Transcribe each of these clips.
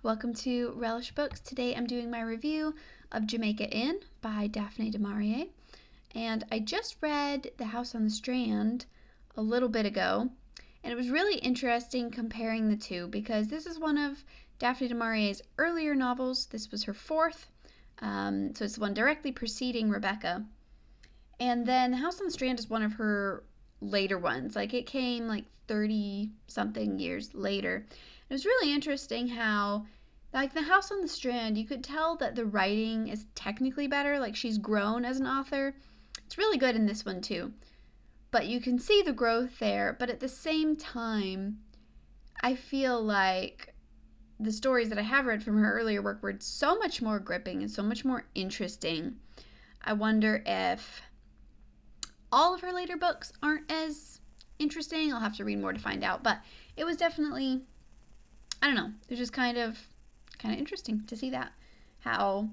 welcome to Relish Books. Today I'm doing my review of Jamaica Inn by Daphne de Maurier. And I just read The House on the Strand a little bit ago, and it was really interesting comparing the two because this is one of Daphne de Maurier's earlier novels. This was her fourth, so it's the one directly preceding Rebecca. And then The House on the Strand is one of her later ones. Like, it came like 30-something years later. It was really interesting how, like, The House on the Strand, you could tell that the writing is technically better. Like, she's grown as an author. It's really good in this one, too. But you can see the growth there. But at the same time, I feel like the stories that I have read from her earlier work were so much more gripping and so much more interesting. I wonder if all of her later books aren't as interesting. I'll have to read more to find out. But it was definitely, I don't know, it was just kind of interesting to see that, how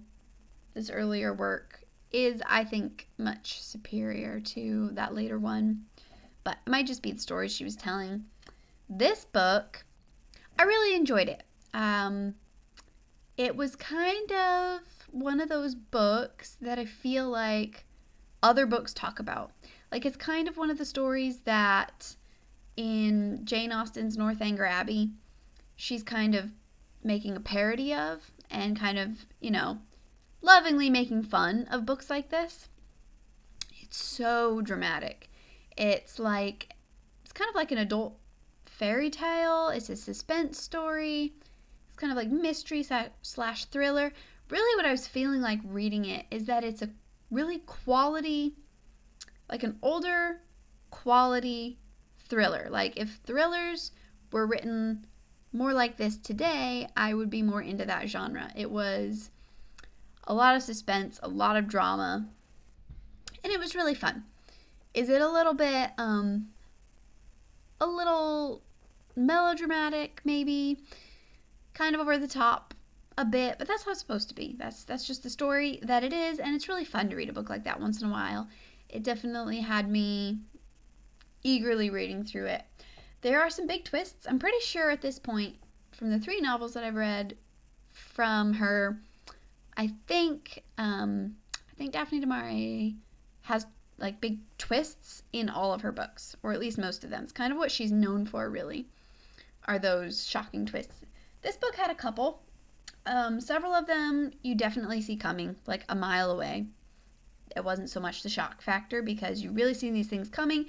this earlier work is, I think, much superior to that later one. But it might just be the stories she was telling. This book, I really enjoyed it. It was kind of one of those books that I feel like other books talk about. Like, it's kind of one of the stories that in Jane Austen's Northanger Abbey, she's kind of making a parody of and kind of, lovingly making fun of books like this. It's so dramatic. It's kind of like an adult fairy tale. It's a suspense story. It's kind of like mystery slash thriller. Really what I was feeling like reading it is that it's a really quality, like an older quality thriller. Like, if thrillers were written more like this today, I would be more into that genre. It was a lot of suspense, a lot of drama, and it was really fun. Is it a little bit, a little melodramatic, maybe? Kind of over the top a bit, but that's how it's supposed to be. That's just the story that it is, and it's really fun to read a book like that once in a while. It definitely had me eagerly reading through it. There are some big twists. I'm pretty sure at this point, from the 3 novels that I've read from her, I think Daphne de Maurier has like big twists in all of her books, or at least most of them. It's kind of what she's known for, really, are those shocking twists. This book had a couple. Several of them you definitely see coming, like a mile away. It wasn't so much the shock factor because you really see these things coming.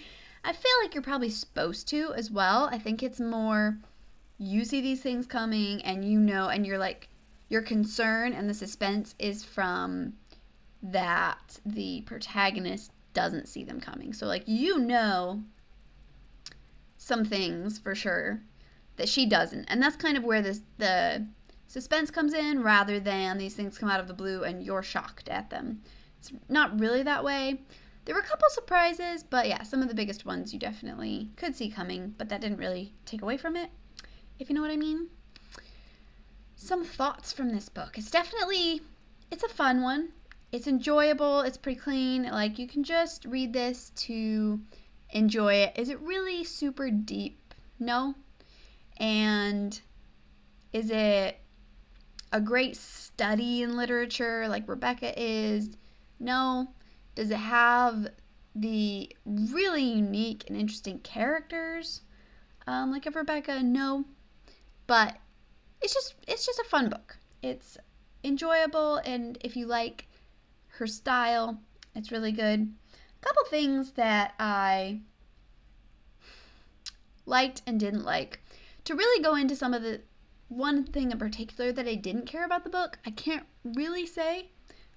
I feel like you're probably supposed to as well. I think it's more you see these things coming and and you're like, your concern and the suspense is from that the protagonist doesn't see them coming. So, like, some things for sure that she doesn't. And that's kind of where the suspense comes in, rather than these things come out of the blue and you're shocked at them. It's not really that way. There were a couple surprises, but yeah, some of the biggest ones you definitely could see coming, but that didn't really take away from it, if you know what I mean. Some thoughts from this book. It's a fun one. It's enjoyable. It's pretty clean. Like, you can just read this to enjoy it. Is it really super deep? No. And is it a great study in literature like Rebecca is? No. Does it have the really unique and interesting characters like of Rebecca? No. But it's just a fun book. It's enjoyable, and if you like her style, it's really good. A couple things that I liked and didn't like. To really go into some of the one thing in particular that I didn't care about the book, I can't really say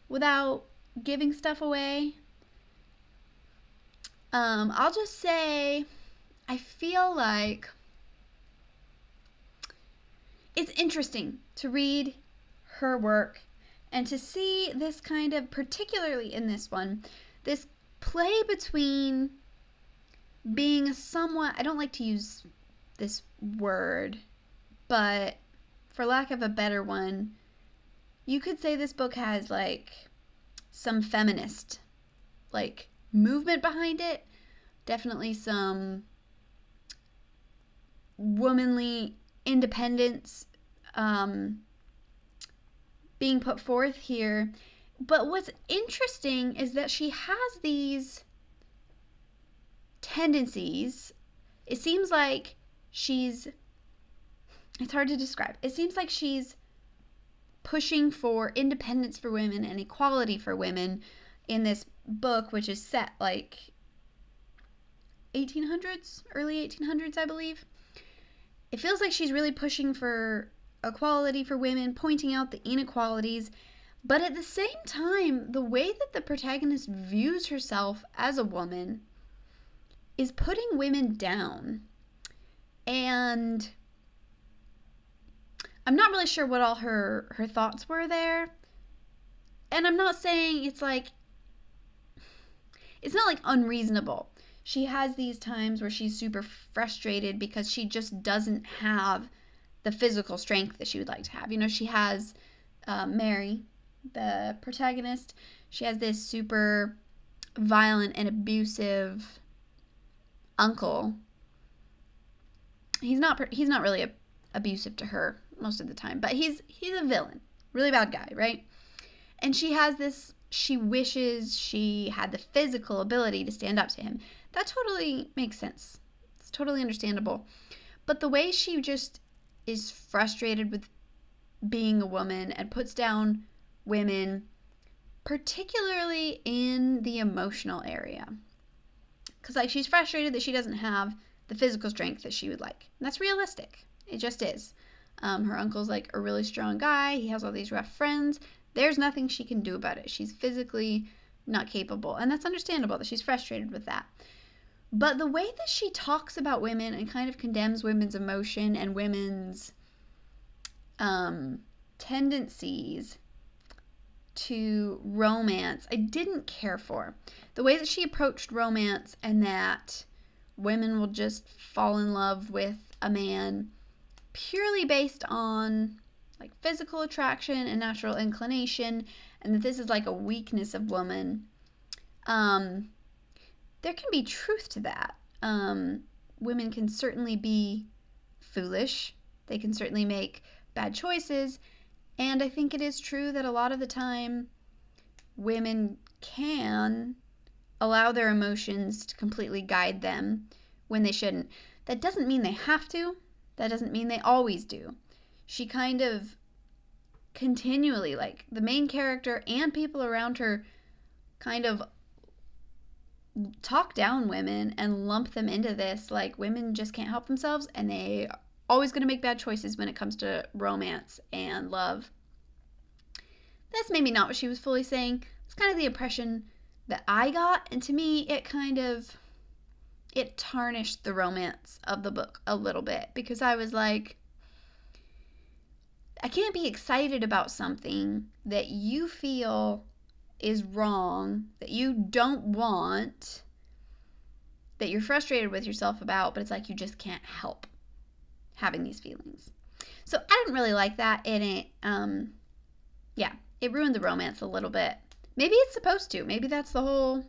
without giving stuff away. I'll just say I feel like it's interesting to read her work and to see this kind of, particularly in this one, this play between being somewhat, I don't like to use this word, but for lack of a better one, you could say this book has like some feminist like movement behind it. Definitely some womanly independence being put forth here. But what's interesting is that she has these tendencies. It seems like it's hard to describe. It seems like she's pushing for independence for women and equality for women in this book, which is set like 1800s, early 1800s, I believe. It feels like she's really pushing for equality for women, pointing out the inequalities, but at the same time, the way that the protagonist views herself as a woman is putting women down. And I'm not really sure what all her thoughts were there. And I'm not saying it's not like unreasonable. She has these times where she's super frustrated because she just doesn't have the physical strength that she would like to have. You know, she has Mary, the protagonist. She has this super violent and abusive uncle. He's not really abusive to her most of the time, but he's a villain, really bad guy, right? And she wishes she had the physical ability to stand up to him. That totally makes sense. It's totally understandable. But the way she just is frustrated with being a woman and puts down women, particularly in the emotional area. Because she's frustrated that she doesn't have the physical strength that she would like. And that's realistic. It just is. Her uncle's like a really strong guy. He has all these rough friends. There's nothing she can do about it. She's physically not capable. And that's understandable that she's frustrated with that. But the way that she talks about women and kind of condemns women's emotion and women's tendencies to romance, I didn't care for. The way that she approached romance and that women will just fall in love with a man purely based on like physical attraction and natural inclination, and that this is like a weakness of women. There can be truth to that. Women can certainly be foolish. They can certainly make bad choices. And I think it is true that a lot of the time women can allow their emotions to completely guide them when they shouldn't. That doesn't mean they have to. That doesn't mean they always do. She kind of continually, like the main character and people around her, kind of talk down women and lump them into this, like women just can't help themselves and they are always going to make bad choices when it comes to romance and love. That's maybe not what she was fully saying. It's kind of the impression that I got, and to me it tarnished the romance of the book a little bit, because I was like, I can't be excited about something that you feel is wrong, that you don't want, that you're frustrated with yourself about, but it's like you just can't help having these feelings. So I didn't really like that. It ruined the romance a little bit. Maybe it's supposed to. Maybe that's the whole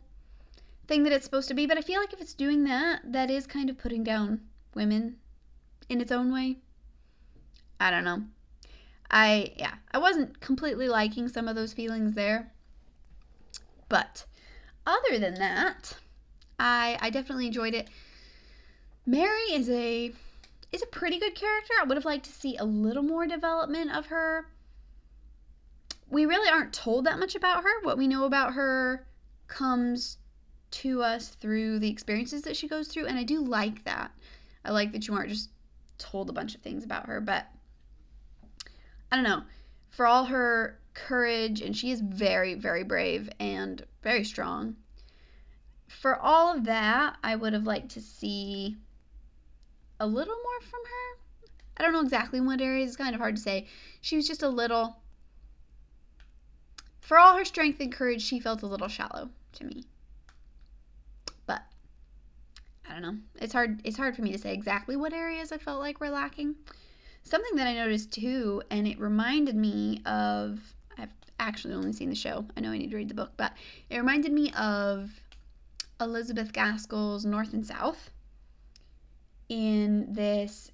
thing that it's supposed to be, but I feel like if it's doing that, that is kind of putting down women in its own way. I don't know. I wasn't completely liking some of those feelings there. But other than that, I definitely enjoyed it. Mary is a pretty good character. I would have liked to see a little more development of her. We really aren't told that much about her. What we know about her comes to us through the experiences that she goes through, and I do like that. I like that you aren't just told a bunch of things about her, but I don't know. For all her courage, and she is very, very brave and very strong. For all of that, I would have liked to see a little more from her. I don't know exactly in what areas. It's kind of hard to say. She was just a little... For all her strength and courage, she felt a little shallow to me. But I don't know. It's hard for me to say exactly what areas I felt like were lacking. Something that I noticed too, and it reminded me of... I've actually only seen the show. I know I need to read the book, but it reminded me of Elizabeth Gaskell's North and South, in this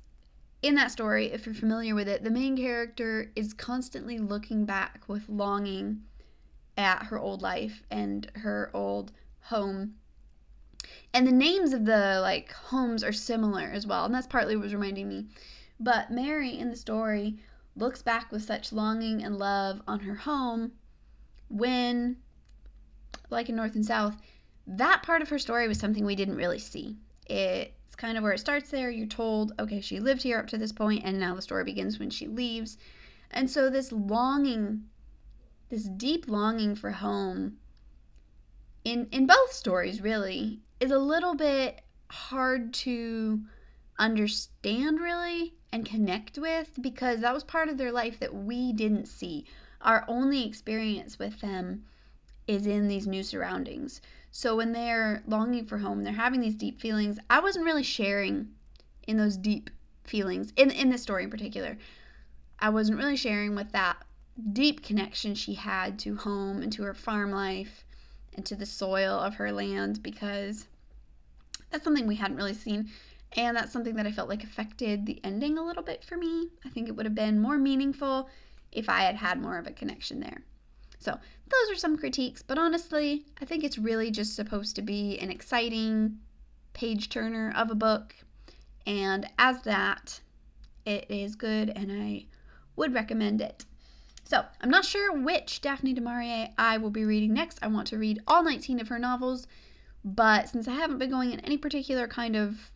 in that story, if you're familiar with it, the main character is constantly looking back with longing at her old life and her old home. And the names of the like homes are similar as well, and that's partly what was reminding me. But Mary in the story looks back with such longing and love on her home when, like in North and South, that part of her story was something we didn't really see. It's kind of where it starts there. You're told, okay, she lived here up to this point, and now the story begins when she leaves. And so this longing, this deep longing for home in both stories really is a little bit hard to understand really and connect with, because that was part of their life that we didn't see. Our only experience with them is in these new surroundings. So when they're longing for home, they're having these deep feelings. I wasn't really sharing in those deep feelings in this story in particular. I wasn't really sharing with that deep connection she had to home and to her farm life and to the soil of her land, because that's something we hadn't really seen. And that's something that I felt like affected the ending a little bit for me. I think it would have been more meaningful if I had had more of a connection there. So those are some critiques, but honestly, I think it's really just supposed to be an exciting page turner of a book. And as that, it is good, and I would recommend it. So I'm not sure which Daphne du Maurier I will be reading next. I want to read all 19 of her novels, but since I haven't been going in any particular kind of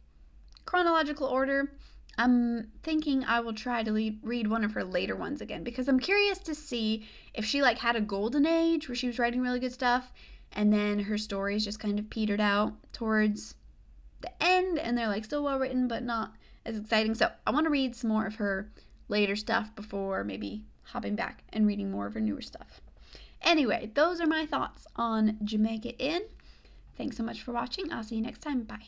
chronological order, I'm thinking I will try to read one of her later ones again, because I'm curious to see if she like had a golden age where she was writing really good stuff and then her stories just kind of petered out towards the end and they're like still well written but not as exciting. So I want to read some more of her later stuff before maybe hopping back and reading more of her newer stuff. Anyway, those are my thoughts on Jamaica Inn. Thanks so much for watching. I'll see you next time. Bye.